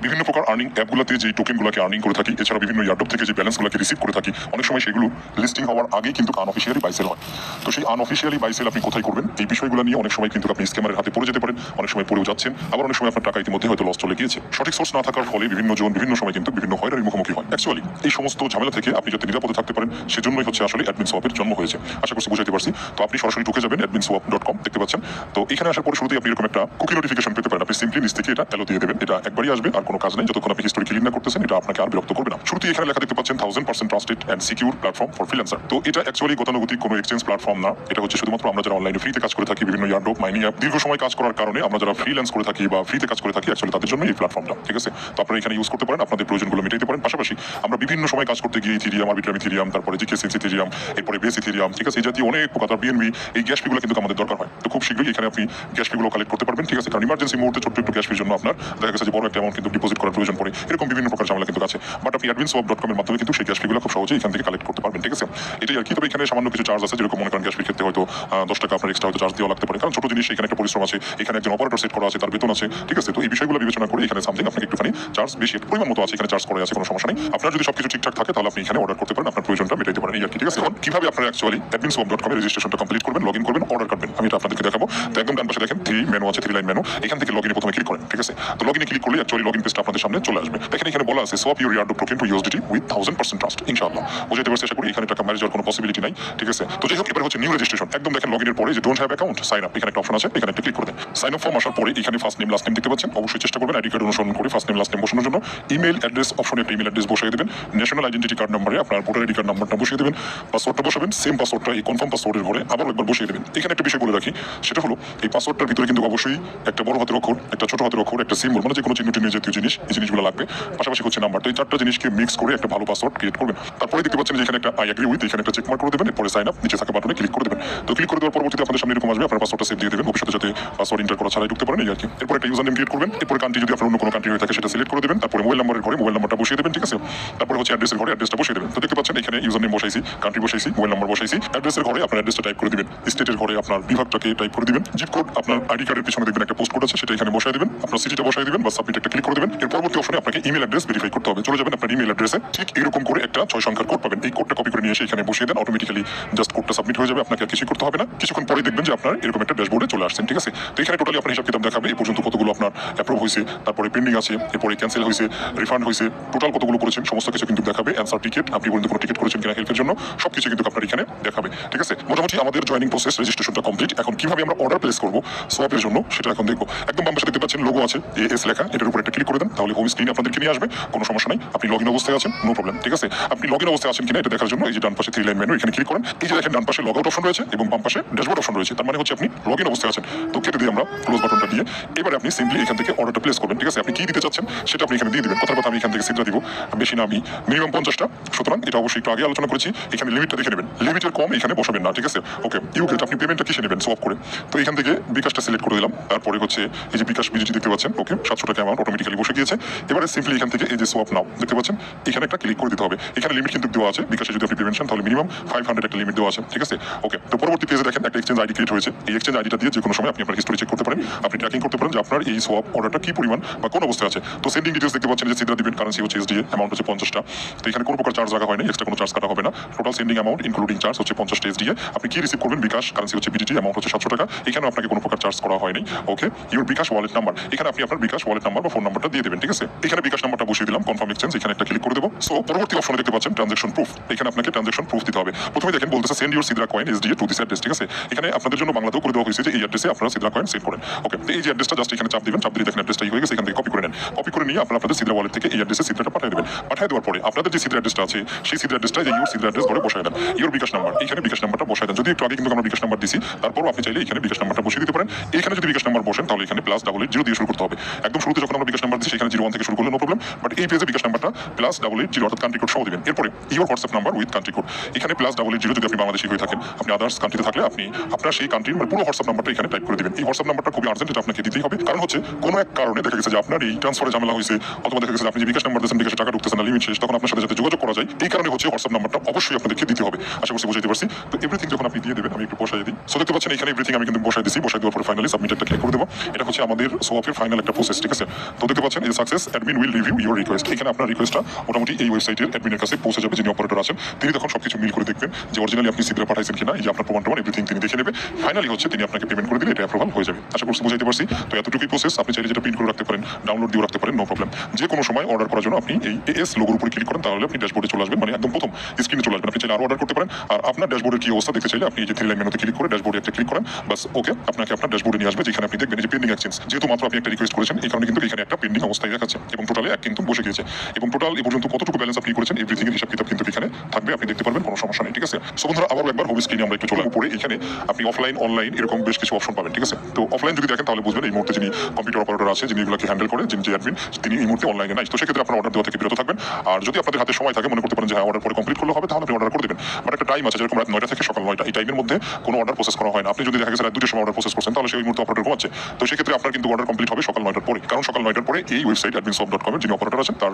বিভিন্ন প্রকার আর্নিং অ্যাপগুলোতে যে টোকেনগুলোকে আর্নিং করে থাকি, এছাড়া বিভিন্ন ইয়ারডপ থেকে যে ব্যালেন্সগুলোকে রিসিভ করে থাকি, অনেক সময় সেগুলো লিস্টিং হওয়ার আগেই কিন্তু আনঅফিসিয়ালি বাইসেল হয়। তো সেই আনঅফিসিয়ালি বাইসেল আপনি কোথায় করবেন, এই বিষয়গুলো নিয়ে অনেক সময় কিন্তু আপনি স্ক্যামারের হাতে পড়ে যেতে পারেন, অনেক সময় পড়েও যাচ্ছেন, আবার অনেক সময় আপনার টাকা ইতিমধ্যে হয়তো লস চলে গিয়েছে। সঠিক সোর্স না থাকার ফলে বিভিন্ন জন বিভিন্ন সময় কিন্তু বিভিন্ন হয়রানির মুখোমুখি হয়। অ্যাকচুয়ালি এই সমস্ত ঝামেলা থেকে আপনি যাতে নিরাপদে থাকতে পারেন, সেজন্যই হচ্ছে আসলে অ্যাডমিন সোয়াপের জন্ম হয়েছে। আশা করছি বুঝাইতে পারছি। তো আপনি সরাসরি ঢুকে যাবেন adminswap.com, দেখতে পাচ্ছেন। তো এখানে আসার পরে শুরুতেই আপনি এরকম একটা কুকি নোটিফিকেশন পেতে পারেন। আপনি সিম্পলি নিচ থেকে এটা অ্যালো দিয়ে দেবেন। এটা একবারই আসবে, আর কোনো কাজ নেই। যতক্ষণ আপনি হিস্টোরি ক্লিন না করতেছেন, এটা আপনাকে আর বিরক্ত করবে না। শুরুতেই এখানে লেখা দেখতে পাচ্ছেন 1000% trusted and secure platform for freelancer. তো এটা অ্যাকচুয়ালি গতানুগতিক কোনো এক্সচেঞ্জ প্ল্যাটফর্ম না। এটা হচ্ছে শুধুমাত্র আমরা যারা অনলাইনে ফ্রিতে কাজ করে থাকি, বিভিন্ন ইয়ারডপ মাইনিং অ্যাপ দীর্ঘ সময় কাজ করার কারণে আমরা যারা ফ্রিল্যান্স করে থাকি বা ফ্রিতে কাজ করে থাকি, অ্যাকচুয়ালি তাদের জন্য এই প্ল্যাটফর্মটা, ঠিক আছে। তো আপনারা এখানে ইউজ করতে পারেন, আপনাদের প্রয়োজনগুলো মেটাতে পারেন। পাশাপাশি আমরা বিভিন্ন সময় কাজ করতে গিয়ে ইথিরিয়াম, আরবিট্রাম ইথিরিয়াম, তারপরে জিকেসি ইথিরিয়াম, এরপরে বেস ইথিরিয়াম, ঠিক আছে, এই জাতীয় অনেক প্রকার বিএনবি, এই গ্যাস ফিগুলো কিন্তু আমাদের দরকার হয়। তো খুব শীঘ্রই এখানে আপনি গ্যাস ফিগুলো কালেক্ট করতে পারবেন, ঠিক আছে। কারণ ইমার্জেন্সি মুহূর্তে ছোট্ট একটু গ্যাস ফির জন্য আপনার দেখা গেছে যে বড় একটা অ্যামাউন্ট কিন্তু ডিপোজিট করার প্রয়োজন পড়ে, এরকম বিভিন্ন প্রকার ঝামেলা কিন্তু আছে। বাট আপনি adminswap.com এর মাধ্যমে কিন্তু সেই গ্যাস ফিগুলো খুব সহজেই এখান থেকে কালেক্ট করতে পারবেন, ঠিক আছে। এটাই আর কি। তবে এখানে সামান্য কিছু চার্জ আছে, যেরকম মনে করেন গ্যাস ফির ক্ষেত্রে হয়তো 10 টাকা আপনার এক্সট্রা হয়তো চার্জ দেওয়া লাগতে পারে, কারণ ছোট জিনিস, এখানে একটা পরিশ্রম আছে, এখানে একজন অপারেটর সেট করা আছে, তার বেতন আছে, ঠিক আছে। তো এই বিষয়গুলো বিবেচনা করে এখানে সামথিং আপনাকে একটুখানি চার্জ বেশি পরিমাণ মতো আছে, এখানে চার্জ করা আছে, কোনো সমস্যা নেই। আপনার যদি সবকিছু ঠিকঠাক থাকে তাহলে আপনি এখানে অর্ডার করতে পারেন, আপনার প্রয়োজনটা মেটাইতে পারেন, এই আর কি, ঠিক আছে। এখন কিভাবে আপনারা অ্যাকচুয়ালি adminswap.com এর রেজিস্ট্রেশনটা কমপ্লিট করবেন, লগইন করবেন, অর্ডার করবেন, আমি এটা আপনাদেরকে দেখাবো। তো একদম ডান পাশে দেখেন 3 মেনু আছে, 3 লাইন মেনু। এখান থেকে লগইনে প্রথমে ক্লিক করেন, ঠিক আছে। তো লগইনে ক্লিক করলে অ্যাকচুয়ালি লগইন পেজটা আপনাদের সামনে চলে আসবে। দেখেন এখানে বলা আছে swap your airdrop token to USDT with 1000% trust, ইনশাআল্লাহ। বুঝাইতে পারছি আশা করি। এখানে টাকা মারি যাওয়ার কোনো পসিবিলিটি নাই, ঠিক আছে। তো যাই হোক, এবার হচ্ছে নিউ রেজিস্ট্রেশন। একদম দেখেন লগইনের পরে যে don't have account, sign up, এখানে একটা অপশন আছে, এখানে একটা ক্লিক করে দেন। সাইন আপ ফর্ম আসার পরে এখানে ফার্স্ট নেম লাস্ট নেম দেখতে পাচ্ছেন। অবশ্যই চেষ্টা করবেন আইডি কার্ড অনুসরণ করে ফার্স্ট নেম লাস্ট নেম বসানোর জন্য। ইমেল অ্যাড্রেস অপশনে একটা ইমেল অ্যাড্রেস বসিয়ে দেবেন। ন্যাশনাল আইডেন্টিটি কার্ড নম্বরে আপনার ভোটার আইডি কার্ড নাম্বারটা বসিয়ে দেবেন। পাসওয়ার্ডটা বসাবেন, সেম পাসওয়ার্ডটা এই কনফার্ম পাসওয়ার্ডের ঘরে আবার একবার বসিয়ে দেবেন। এখানে একটা বিষয় বলে রাখি, সেটা হলো এই পাসওয়ার্ডটার ভিতরে কিন্তু অবশ্যই একটা বড় হাতের অক্ষর, একটা ছোট হাতের অক্ষর, একটা সিম্বল, মানে যে কোনো চিহ্ন টিহ্ন জাতীয় জিনিস, এই জিনিসগুলো লাগবে। পাশাপাশি হচ্ছে নাম্বার। তো এই চারটা জিনিসকে মিক্স করে একটা ভালো পাসওয়ার্ড ক্রিয়েট করবেন। তারপরে দেখতে পাচ্ছেন যে এখানে একটা আই এগ্রি উইথ, এখানে একটা চেক মার্ক করে দেবেন। এরপরে সাইন আপ, নিচে থাকা বাটনে ক্লিক করে দেবেন। তো ক্লিক করে দেওয়ার পরবর্তীতে আপনাদের সামনে এরকম আসবে, আপনার পাসওয়ার্ডটা সেভ দিয়ে দেবেন, ভবিষ্যতে যাতে পাসওয়ার্ড এন্টার করা ছাড়াই ঢুকতে পারেন, এই আর কি। এরপর একটা ইউজার নেম ক্রিয়েট করবেন। এরপর কান্ট্রি যদি আপনার অন্য কোনো কান্ট্রি হয়ে থাকে সেটা সিলেক্ট করে দেবেন। তারপরে মোবাইল নাম্বারের ঘরে মোবাইল নাম্বারটা বসিয়ে দেবেন, ঠিক আছে। তারপরে হচ্ছে অ্যাড্রেসের ঘরে অ্যাড্রেসটা বসিয়ে দেবেন। তো দেখতে পাচ্ছেন এখানে ইউজার নেম বসাইছি, কান্ট্রি বসাইছি, মোবাইল নাম্বার বসাইছি। অ্যাড্রেসের ঘরে আপনার অ্যাড্রেসটা টাইপ করে দিবেন, স্টেটের ঘরে আপনার বিভাগটাকে টাইপ করে দিবেন, জিপ কোড আপনার আইডি কার্ডের পিছনে দেখবেন একটা পোস্ট কোড আছে, সেটা এখানে বসাই দিবেন, আপনার সিটিটা বসাই দিবেন, বা সাবমিট একটা ক্লিক করে দেবেন। এর পরবর্তী অপশনে আপনাকে ইমেল অ্যাড্রেস ভেরিফাই করতে হবে। চলে যাবেন আপনার ইমেল অ্যাড্রেসে, ঠিক এরকম করে একটা 6 সংখ্যার কোড পাবেন। এই কোডটা কপি করে নিয়ে এসে এখানে বসিয়ে দেন, অটোমেটিক্যালি জাস্ট কোডটা সাবমিট হয়ে যাবে, আপনাকে আর কিছু করতে হবে না। কিছুক্ষণ পরে দেখবেন যে আপনার এরকম একটা ড্যাশবোর্ডে চলে আসছেন, ঠিক আছে। তো এখানে টোটালি আপনার হিসাব কিতাব দেখাবে, এই পর্যন্ত কতগুলো আপনার অ্যাপ্রুভ হয়েছে, তারপরে পেন্ডিং আছে, এরপরে ক্যান্সেল হয়েছে, রিফান্ড হয়েছে, টোটাল কতগুলো করেছেন সমস্ত কিছু কিন্তু দেখাবে। অ্যান্সার টিকেট, আপনি পর্যন্ত কোনো টিকেট করেছেন কিনা হেল্পের জন্য, সবকিছু কিন্তু আপনার এখানে দেখাবে, ঠিক আছে। মোটামুটি আমাদের জয়েনিং প্রসেস রেজিস্ট্রেশনটা কমপ্লিট। এখন কিভাবে আমরা অর্ডার প্লেস করবো সোয়াপের জন্য সেটা এখন দেখবো। একদম বাম পাশে দেখতে পাচ্ছেন লোগো আছে, এএস লেখা, এটার উপর একটা ক্লিক করে দেন, তাহলে হোম স্ক্রিনে আপনাদেরকে নিয়ে আসবে, কোনো সমস্যা নাই। আপনি লগইন অবস্থায় আছেন, নো প্রবলেম, ঠিক আছে। আপনি লগইন অবস্থায় আছেন কিনা এটা দেখার জন্য এই যে ডান পাশে 3 লাইন মেনু, এখানে ক্লিক করেন। এই যে দেখেন ডান পাশে লগ আউট অপশন রয়েছে এবং বাম পাশে ড্যাশবোর্ড অপশন রয়েছে, তার মানে হচ্ছে আপনি লগইন অবস্থায় আছেন। তো কেটে দিয়ে আমরা ক্লোজ বাটনটা দিয়ে এবারে আপনি সিম্পলি এখান থেকে অর্ডারটা প্লেস করবেন, ঠিক আছে। আপনি কি দিতে চাচ্ছেন সেটা আপনি এখানে দিয়ে দিবেন। কথার কথা আমি এখান থেকে সিদ্রা দিব, বেশি না, আমি মিনিমাম 50টা, সুতরাং এটা অবশ্যই একটু আগে আলোচনা করেছি। এখানে লিমিটটা দেখে নেবেন, লিমিটের কম এখানে বসাবেন না, ঠিক আছে। ওকে, ইউ গেট, আপনি পেমেন্টটা কিসে নেবেন সোয়াপ করে। তো এখান থেকে বিকাশটা সিলেক্ট করে দিলাম, তারপরে হচ্ছে এই যে বিকাশ বিজিটি দেখতে পাচ্ছেন, ওকে 700 টাকা অ্যামাউন্ট অটোমেটিক্যালি বসে গিয়েছে। এবারে সিম্পলি এখান থেকে এই যে সোয়াপ নাও দেখতে পাচ্ছেন, এখানে একটা ক্লিক করে দিতে হবে। এখানে লিমিট কিন্তু দেওয়া আছে, বিকাশে যদি আপনি পেমেন্ট চান তাহলে মিনিমাম 500 একটা লিমিট দেওয়া আছে, ঠিক আছে। ওকে, তো পরবর্তী পেজে দেখেন একটা এক্সচেঞ্জ আইডি ক্রিয়েট হয়েছে। এই এক্সচেঞ্জ আইডিটা দিয়ে যে কোনো সময় আপনি আপনার হিস্টোরি চেক করতে পারেন, আপনি ট্র্যাকিং করতে পারেন যে আপনার এই সোয়াপ অর্ডারটা কি পরিমাণ বা কোন অবস্থায় আছে। তো সেন্ডিং ডিটেলস দেখতে পাচ্ছেন যে সিদ্রা দিবেন, কারেন্সি হচ্ছে এসডিএ, অ্যামাউন্ট হচ্ছে 50টা। তো এখানে কোনো প্রকার চার্জ রাখা হয়নি, এক্সট্রা কোনো চার্জ কাটা হবে না। Total sending amount including charge হচ্ছে 50টা এসডিএ। আপনি কি রিসিভ করবেন, বিকাশ, কারেন্সি হচ্ছে বিজিটি, অ্যামাউন্ট হচ্ছে 700 টাকা। এখানে আপনাকে কোনো প্রকার চার্জ করা হয়নি। ওকে, ইউর বিকাশ ওয়ালেট নাম্বার, এখানে আপনি আপনার বিকাশ ওয়ালেট নাম্বার বা ফোন নাম্বারটা দিয়ে দেবেন, ঠিক আছে। এখানে বিকাশ নাম্বারটা বসিয়ে দিলাম, কনফার্ম এক্সচেঞ্জ, এখানে একটা ক্লিক করে দেবো। সো পরবর্তী অপশনে দেখতে পাচ্ছেন ট্রানজাকশন প্রুফ, এখানে আপনাকে ট্রানজাকশন প্রুফ দিতে হবে। প্রথমে দেখেন বলতেছে send your সিদ্রা coin SDA to this address, ঠিক আছে। এখানে আপনাদের জন্য বাংলাতেও করে দেওয়া হয়েছে যে এই অ্যাড্রেসে আপনারা সিদ্রা কয়েন সেন্ড করেন। ওকে, তো এই যে অ্যাড্রেসটা জাস্ট এখানে চাপ দিবেন, চাপ দিয়ে দেখেন অ্যাড্রেসটা হয়ে গেছে, এখান থেকে কপি করে নেন। কপি করে নিয়ে আপনারা আপনাদের সিদ্রা ওয়ালেট থেকে এই অ্যাড্রেসে সিদ্রাটা পাঠিয়ে দেবেন। পাঠিয়ে দেওয়ার পরে আপনাদের যে সিদ্রা অ্যাড্রেসটা আছে সেই সিদ্রা অ্যাড্রেসটা যে ইউর সিদ্রা অ্যাড্রেস ঘরে বসায় দেন। ইউর বিকাশ নাম্বার, এখানে বিকাশ নাম্বারটা বসায় দেন। যদি একটু আগে কিন্তু আমরা বিকাশ নাম্বার দিছি, তারপরও আপনি চাইলে এখানে বিকাশ নাম্বারটা বসিয়ে দিতে পারেন। এখানে যদি বিকাশ নাম্বার বসেন তাহলে এখানে +88 দিয়ে শুরু করতে হবে। একদম শুরুতে যখন আমরা বিকাশ নাম্বার দিচ্ছি সেখানে 01 থেকে শুরু করলে নো প্রবলেম, বাট এই পেজে বিকাশ নাম্বারটা +88 অর্থাৎ কান্ট্রি কোড সহ দিবেন। এরপরে your WhatsApp number with country code, এখানে +88 যদি আপনি বাংলাদেশি হয়ে থাকেন, আপনি আদার্স কান্ট্রিতে থাকলে আপনি আপনার সেই কান্ট্রির মানে পুরো হোয়াটসঅ্যাপ নাম্বারটা এখানে টাইপ করে দিবেন। এই হোয়াটসঅ্যাপ নাম্বারটা খুবই আর্জেন্ট, এটা আপনাকে দিতেই হবে। কারণ হচ্ছে কোনো এক কারণে দেখা গেছে যে আপনার এই ট্রান্সফারে ঝামেলা হয়েছে, অথবা দেখা গেছে আপনি যে বিকাশ নাম্বার দিয়েছেন বিকাশে টাকা ঢুকতেছে না, লিমিট শেষ, তখন আপনার সাথে যাতে যোগাযোগ করা যায় এই কারণে হচ্ছে হোয়াটসঅ্যাপ নাম্বারটা অবশ্যই আপনাদেরকে দিতে হবে। আশা করছি বুঝাইতে পারছি। তো এভরিথিং যখন আপনি দিয়ে দেবেন, আমি একটু বসাই দিই। সো দেখতে পাচ্ছেন এখানে এভরিথিং আমি কিন্তু বসাই দিয়েছি, বসাই দেওয়ার পরে ফাইনালি সাবমিট একটা ক্লিক করে দেবো। এটা হচ্ছে আমাদের সোয়াপের ফাইনাল একটা প্রসেস, ঠিক আছে। তো দেখতে পাচ্ছেন এই success, admin will review your request. এখানে আপনার রিকোয়েস্টটা মোটামুটি এই ওয়েবসাইটের অ্যাডমিনের কাছে পৌঁছে যাবে, যিনি অপারেটর আছেন। তিনি তখন সবকিছু মিল করে দেখবেন যে অরিজিনালি আপনি সিদ্রা পাঠাইছেন কিনা, এই যে আপনার প্রমাণ এভরিথিং তিনি দেখে নেবে। ফাইনালি হচ্ছে তিনি আপনাকে পেমেন্ট করে দিলে এটা অ্যাপ্রুভাল হয়ে যাবে। আশা করছি বুঝাইতে পারছি। তো এতটুকুই প্রসেস। আপনি চাইলে যেটা প্রিন্ট করে রাখতে পারেন, ডাউনলোড দিয়ে রাখতে পারেন, নো প্রবলেম। যে কোনো সময় অর্ডার করার জন্য আপনি এই এএস লোগোর উপরে ক্লিক করেন, তাহলে আপনি ড্যাশবোর্ডে চলে আসবেন, মানে একদম প্রথম স্ক্রিনে চলে আসবেন। আপনি চাইলে আরো অর্ডার করতে পারেন। আর আপনার ড্যাশবোর্ডের কি অবস্থা দেখতে চাইলে আপনি এই যে 3 লাইন মেনুতে ক্লিক করে ড্যাশবোর্ডে একটা ক্লিক করেন, বাস ওকে, আপনাকে আপনার ড্যাশবোর্ডে নিয়ে আসবে, যেখানে আপনি দেখবেন যে পেন্ডিং এক্সচেঞ্জ। যেহেতু মাত্র আপনি একটা রিকোয়েস্ট করেছেন, এই কারণে কিন্তু এখানে একটা পেন্ডিং অবস্থায় দেখাচ্ছে এবং টোটালে এক কিন্তু বসে গিয়েছে। এবং টোটাল এই পর্যন্ত কতটুকু ব্যালেন্স আপনি করেছেন এভরিথিং এর হিসাব কিতাব কিন্তু এখানে থাকবে, আপনি দেখতে পারবেন, কোনো সমস্যা নেই, ঠিক আছে। সো বন্ধুরা আবার একবার হোম স্ক্রিনে আমরা একটু চলে উপরে, এখানে আপনি অফলাইন অনলাইন এরকম বেশ কিছু অপশন পাবেন, ঠিক আছে। তো অফলাইন যদি দেখেন তাহলে বুঝবেন এই মুহূর্তে যিনি কম্পিউটার অপারেটর আছে, যিনি এগুলোকে হ্যান্ডেল করে, যিনি যে অ্যাডমিন, তিনি এই মুহূর্তে অনলাইনে নাই। তো সেক্ষেত্রে আপনার অর্ডার দেওয়া থেকে বিরত থাকবেন। আর যদি আপনাদের হাতে সময় থাকে, মনে করতে পারেন যে হ্যাঁ অর্ডার পরে কমপ্লিট করলে হবে, তাহলে আপনি অর্ডার করে দেবেন। বাট একটা টাইম আছে, যেরকম রাত 9টা থেকে সকাল 9টা, এই টাইমের মধ্যে কোনো অর্ডার প্রসেস করা হয় না। আপনি যদি দেখা গেছে রাত 2টার সময় অর্ডার প্রসেস করছেন, তাহলে সেই মুহূর্তে অপারেটর ঘুমাচ্ছে। তো সেক্ষেত্রে আপনার কিন্তু অর্ডার কমপ্লিট হবে সকাল 9টার পরে, কারণ সকাল 9টার পরে এই ওয়েবসাইট adminswap.com এর যিনি অপারেটর আছেন তার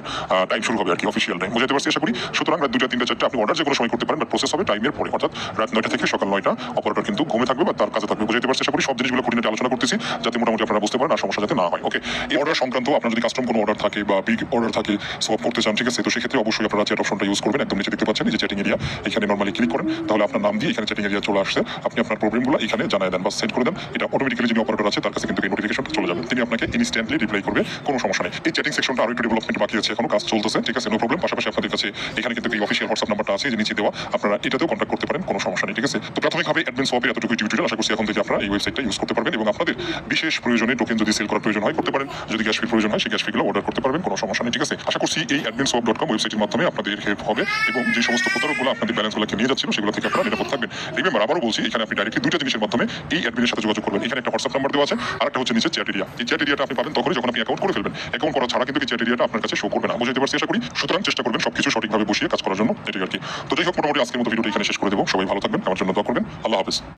টাইম শুরু হবে আর কি, অফিসিয়াল টাইম। বুঝাতে পারছি আশা করি। সুতরাং রাত 2টা 3টা 4টা আপনি অর্ডার যে কোনো সময় করতে পারেন, বাট প্রসেস হবে টাইমের পরে, অর্থাৎ রাত 9টা থেকে সকাল 9টা অপারেটর কিন্তু ঘুমে থাকবে বা তার কাজে থাকবে। বুঝাতে পারছি আশা করি। সব জিনিসগুলো খুঁটিনাটি আলোচনা করতেছি যাতে মোটামুটি আপনারা বুঝতে পারেন আর সমস্যা যাতে না হয়। ওকে, এই অর্ডার সংক্রান্ত আপনার যদি কাস্টম কোনো অর্ডার থাকে বা বিগ অর্ডার থাকে সোয়াপ করতে চান, ঠিক আছে, তো সেক্ষেত্রে অবশ্যই আপনারা চ্যাট অপশনটা ইউজ করবেন। একদম নিচে দেখতে পাচ্ছেন এই যে চ্যাটিং এরিয়া, এখানে নরমালি ক্লিক করেন, তাহলে আপনার নাম দিয়ে এখানে চ্যাটিং এরিয়া চলে আসছে। আপনি আপনার প্রবলেমগুলো এখানে জানাই দেন বা সেন্ড করে দেন, এটা অটোমেটিক্যালি যিনি অপারেটর আছে তার কাছে কিন্তু এই নোটিফিকেশনটা চলে যাবে, তিনি আপনাকে ইনস্ট্যান্টলি রিপ্লাই করবে, কোনো সমস্যা নেই। এই চ্যাটিং সেকশনটা আরো একটু ডেভেলপমেন্ট বাকি আছে, এখনো কাজ চলতেছে, ঠিক আছে, নো প্রবলেম। পাশাপাশি আপনাদের কাছে এখানে কিন্তু এই অফিসিয়াল হোয়াটসঅ্যাপ নাম্বারটা আছে যে নিচে দেওয়া, আপনারা এটাতেও কন্ট্যাক্ট করতে পারেন, কোনো সমস্যা নেই, ঠিক আছে। তো প্রাথমিকভাবে অ্যাডমিন সোয়াপের এতটুকু টিউটোরিয়াল, আশা করছি এখন থেকে আপনারা এই ওয়েবসাইটটা ইউজ করতে পারবেন এবং আপনাদের বিশেষ প্রয়োজনে টোকেন যদি সেল করার প্রয়োজন হয় করতে পারেন, যদি গ্যাস ফি প্রয়োজন হয় সেই গ্যাস ফিগুলো অর্ডার করতে পারবেন, কোনো সমস্যা নেই, ঠিক আছে। আশা করছি এই adminswap.com ওয়েবসাইটের মাধ্যমে আপনাদের হেল্প হবে এবং যে সমস্ত প্রতারকগুলো আপনাদের ব্যালেন্সগুলোকে নিয়ে যাচ্ছিল সেগুলো থেকে আপনারা নিরাপদ থাকবেন। রিমেম্বার, আবারও বলছি, এখানে আপনি ডাইরেক্টলি দুইটা জিনিসের মাধ্যমে এই অ্যাডমিনের সাথে যোগাযোগ করবেন। এখানে একটা হোয়াটসঅ্যাপ নাম্বার দেওয়া আছে, আর একটা হচ্ছে নিচে চ্যাট এরিয়া। এই চ্যাট এরিয়াটা আপনি পাবেন তখনই যখন আপনি অ্যাকাউন্ট করে ফেলবেন। অ্যাকাউন্ট করা ছাড়া কিন্তু এই চ্যাট এরিয়াটা আপনার কাছে শো করবে না। বুঝতে পারছি আশা করি। সুতরাং চেষ্টা করবেন সবকিছু সঠিকভাবে বসিয়ে কাজ করার জন্য, এটাই আর কি। তো যাই হোক, মোটামুটি আজকের মতো ভিডিওটা এখানে শেষ করে দেবো। সবাই ভালো থাকবেন, আমার জন্য দোয়া করবেন। আল্লাহ হাফেজ।